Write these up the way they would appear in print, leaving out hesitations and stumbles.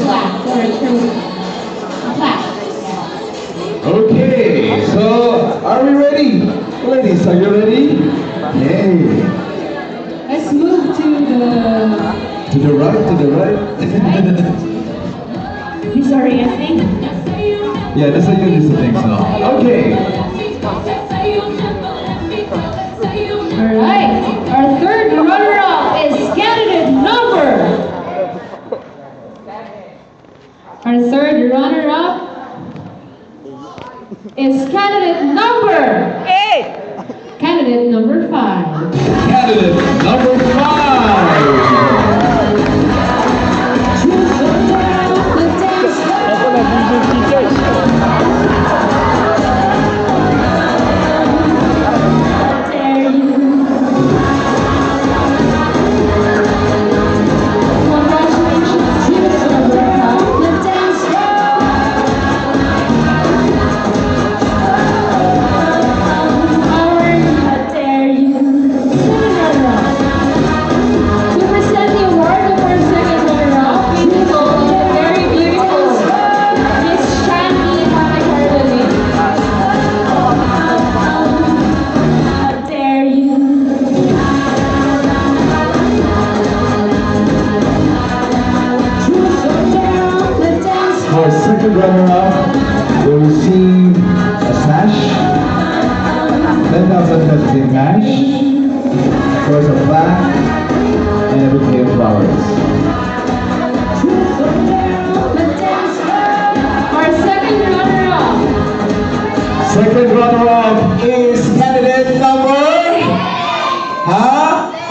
plaque or a trophy. A plaque. Okay, so are we ready? Ladies, are you ready? Yay. Let's move to the To the right, to the right. These are I think. Yeah, that's how you use the things now. Okay. Alright. Our third runner-up is candidate number. Our third runner-up is candidate number 8. Candidate number 5. Candidate number 5. For second runner-up, will receive a sash, 10,000 pesos in cash, of course a plaque, and a bouquet of flowers. Our second runner-up. Second runner-up is candidate number,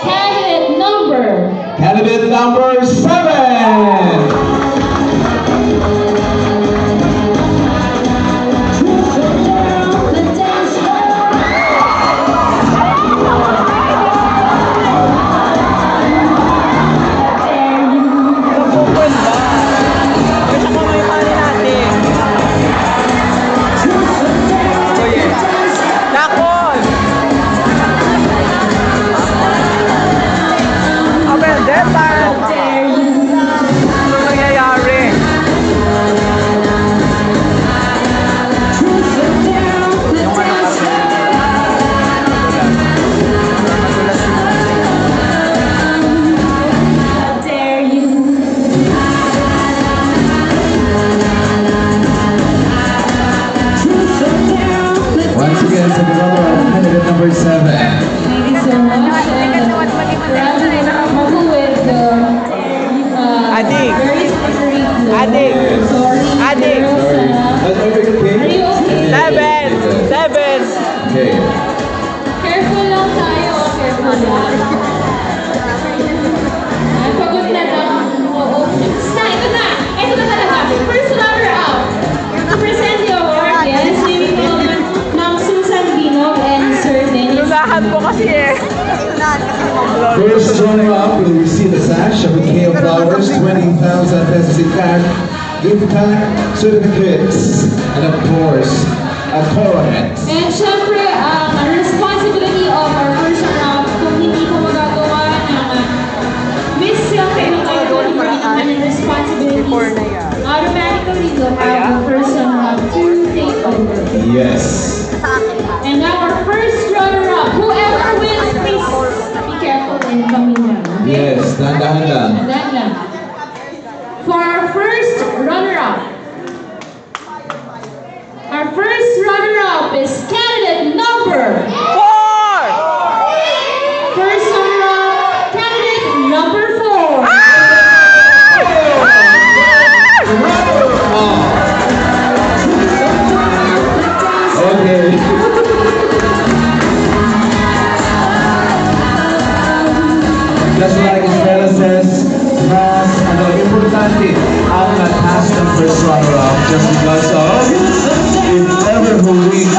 Candidate number. Candidate number 7. Once again, second runner-up, candidate number 7. Thank you so much. And couple with the Adik. very slippery floor. Adik. Sorry. Adik. girls, Sorry. Are you okay? Are you okay? 7. Okay. Careful lang tayo. Careful lang. Ay, pagod na lang. Oo. Ito na. Ito na talaga. First runner-up. To present the award, yes, naming naman ng Susan Binog and Sir Dennis. Lunahan mo kasi eh. First runner-up will receive a sash, a bouquet of flowers, 20,000 pesos in cash, gift pack, certificates, and of course, a coronet. And syempre, ang responsibility of our first runner-up, kung hindi ko magagawa ng miss lang kayo naman yung responsibilities, automatically we'll have the first runner-up to take over. Yes. And now our first runner-up, whoever wins, please be careful and coming down. Okay? Yes, dahan-dahan lang. That lang. For our first runner-up, is candidate number 4. First runner-up, candidate number 4. Okay. Just like Estela says, mas importante ang task ng first runner-up just because of if ever who wins